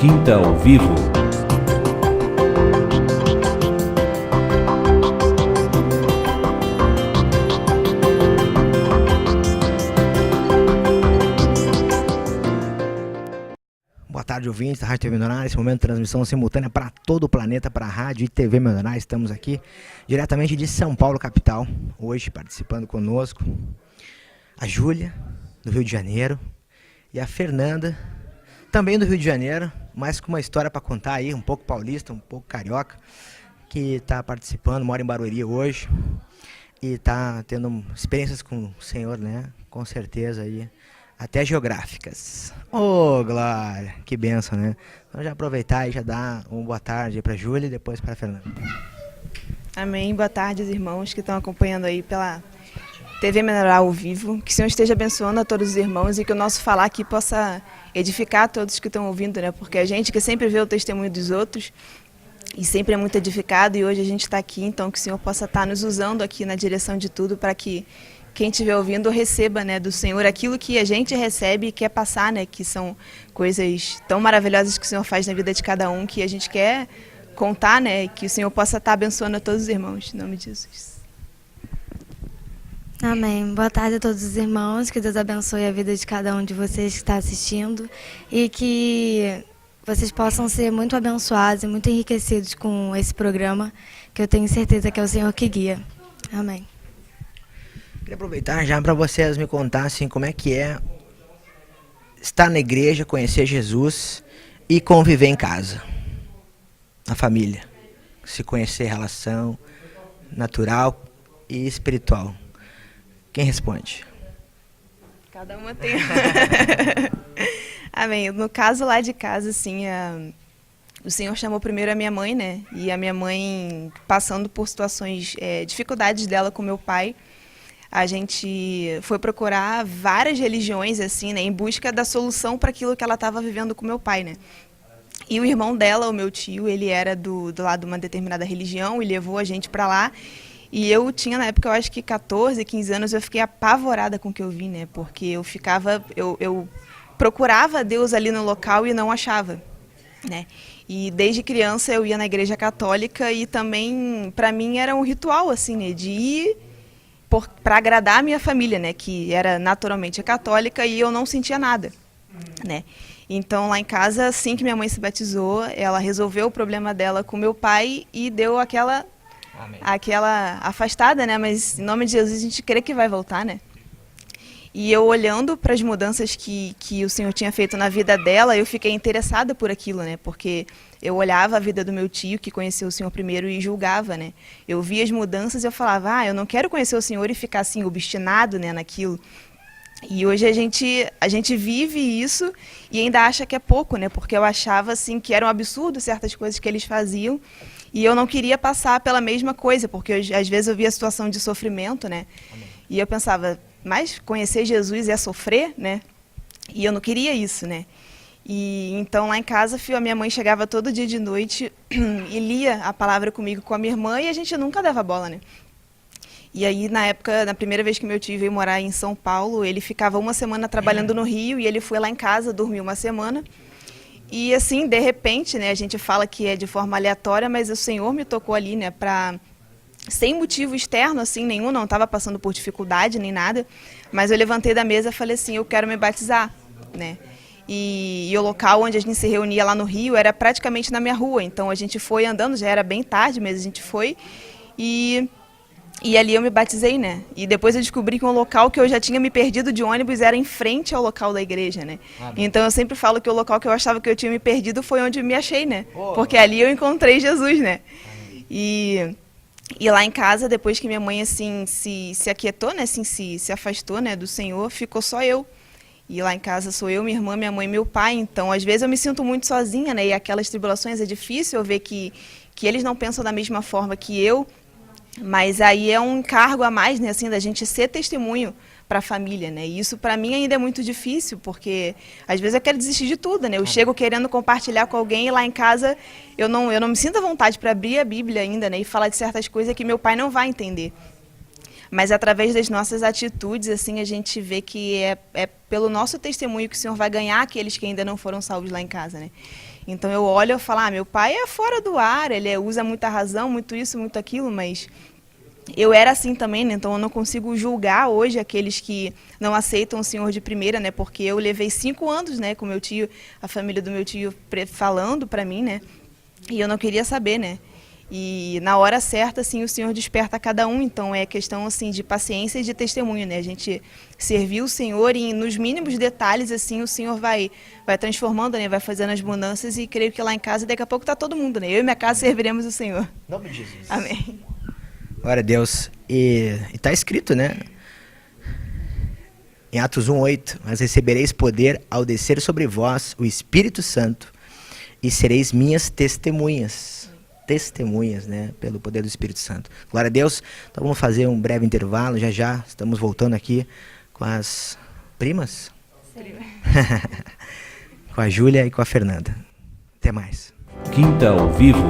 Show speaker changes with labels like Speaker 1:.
Speaker 1: Quinta ao Vivo.
Speaker 2: Boa tarde, ouvintes da Rádio TV Milionária. Esse momento de transmissão simultânea para todo o planeta, para a Rádio e TV Milionária. Estamos aqui diretamente de São Paulo, capital. Hoje participando conosco a Júlia, do Rio de Janeiro, e a Fernanda, também do Rio de Janeiro, mas com uma história para contar aí, um pouco paulista, um pouco carioca, que está participando, mora em Barueri hoje e está tendo experiências com o Senhor, né? Com certeza aí, até geográficas. Ô, Glória, que bênção, né? Então já aproveitar e já dar uma boa tarde para a Júlia e depois para a Fernanda.
Speaker 3: Amém. Boa tarde, irmãos que estão acompanhando aí pela TV Milionária ao vivo. Que o Senhor esteja abençoando a todos os irmãos e que o nosso falar aqui possa edificar a todos que estão ouvindo, né? Porque a gente que sempre vê o testemunho dos outros e sempre é muito edificado, e hoje a gente está aqui, então que o Senhor possa estar nos usando aqui na direção de tudo para que quem estiver ouvindo receba, né, do Senhor aquilo que a gente recebe e quer passar, né? Que são coisas tão maravilhosas que o Senhor faz na vida de cada um, que a gente quer contar, né? Que o Senhor possa estar abençoando a todos os irmãos, em nome de Jesus.
Speaker 4: Amém. Boa tarde a todos os irmãos, que Deus abençoe a vida de cada um de vocês que está assistindo e que vocês possam ser muito abençoados e muito enriquecidos com esse programa, que eu tenho certeza que é o Senhor que guia. Amém.
Speaker 2: Queria aproveitar já para vocês me contassem como é que é estar na igreja, conhecer Jesus e conviver em casa, na família, se conhecer relação natural e espiritual. Quem responde?
Speaker 3: Cada uma tem. Amém. No caso lá de casa, assim, o Senhor chamou primeiro a minha mãe, né? E a minha mãe, passando por situações, dificuldades dela com meu pai, a gente foi procurar várias religiões, assim, né? Em busca da solução para aquilo que ela estava vivendo com meu pai, né? E o irmão dela, o meu tio, ele era do lado de uma determinada religião e levou a gente para lá. E eu tinha, na época, eu acho que 14, 15 anos, eu fiquei apavorada com o que eu vi, né? Porque eu procurava Deus ali no local e não achava, né? E desde criança eu ia na igreja católica e também, para mim, era um ritual, assim, né? De ir para agradar a minha família, né? Que era naturalmente católica e eu não sentia nada, né? Então, lá em casa, assim que minha mãe se batizou, ela resolveu o problema dela com meu pai e deu aquela afastada, né? Mas em nome de Jesus a gente crê que vai voltar, né? E eu olhando para as mudanças que o Senhor tinha feito na vida dela, eu fiquei interessada por aquilo, né? Porque eu olhava a vida do meu tio, que conheceu o Senhor primeiro, e julgava, né? Eu via as mudanças e eu falava, eu não quero conhecer o Senhor e ficar assim, obstinado, né, naquilo. E hoje a gente vive isso e ainda acha que é pouco, né? Porque eu achava assim que era um absurdo certas coisas que eles faziam. E eu não queria passar pela mesma coisa, porque às vezes eu via a situação de sofrimento, né? Amém. E eu pensava, mas conhecer Jesus é sofrer, né? E eu não queria isso, né? E então lá em casa, a minha mãe chegava todo dia de noite e lia a palavra comigo com a minha irmã e a gente nunca dava bola, né? E aí, na época, na primeira vez que meu tio veio morar em São Paulo, ele ficava uma semana trabalhando no Rio e ele foi lá em casa, dormiu uma semana. E assim, de repente, né, a gente fala que é de forma aleatória, mas o Senhor me tocou ali, né, sem motivo externo, assim, nenhum, não estava passando por dificuldade nem nada, mas eu levantei da mesa e falei assim, eu quero me batizar, né. E o local onde a gente se reunia lá no Rio era praticamente na minha rua, então a gente foi andando, já era bem tarde, mas a gente foi e ali eu me batizei, né? E depois eu descobri que um local que eu já tinha me perdido de ônibus era em frente ao local da igreja, né? Então eu sempre falo que o local que eu achava que eu tinha me perdido foi onde eu me achei, né? Porque ali eu encontrei Jesus, né? E lá em casa, depois que minha mãe, assim, se aquietou, né? Assim, se afastou, né, do Senhor, ficou só eu. E lá em casa sou eu, minha irmã, minha mãe e meu pai. Então, às vezes eu me sinto muito sozinha, né? E aquelas tribulações é difícil eu ver que eles não pensam da mesma forma que eu. Mas aí é um encargo a mais, né, assim, da gente ser testemunho para a família, né? E isso para mim ainda é muito difícil, porque às vezes eu quero desistir de tudo, né? Eu chego querendo compartilhar com alguém e lá em casa eu não me sinto à vontade para abrir a Bíblia ainda, né, e falar de certas coisas que meu pai não vai entender. Mas através das nossas atitudes, assim, a gente vê que é pelo nosso testemunho que o Senhor vai ganhar aqueles que ainda não foram salvos lá em casa, né? Então eu olho e falo, meu pai é fora do ar, ele usa muita razão, muito isso, muito aquilo, mas eu era assim também, né? Então eu não consigo julgar hoje aqueles que não aceitam o Senhor de primeira, né? Porque eu levei 5 anos, né, com meu tio, a família do meu tio falando para mim, né? E eu não queria saber, né? E na hora certa, assim, o Senhor desperta cada um. Então é questão, assim, de paciência e de testemunho, né? A gente servir o Senhor e nos mínimos detalhes, assim, o Senhor vai transformando, né? Vai fazendo as mudanças e creio que lá em casa daqui a pouco tá todo mundo, né? Eu e minha casa serviremos o Senhor.
Speaker 2: Em nome de Jesus.
Speaker 3: Amém.
Speaker 2: Glória a Deus. E está escrito, né? Em Atos 1:8, mas recebereis poder ao descer sobre vós o Espírito Santo e sereis minhas testemunhas. Testemunhas, né? Pelo poder do Espírito Santo. Glória a Deus. Então vamos fazer um breve intervalo. Já estamos voltando aqui com as primas. Com a Júlia e com a Fernanda. Até mais.
Speaker 1: Quinta ao Vivo.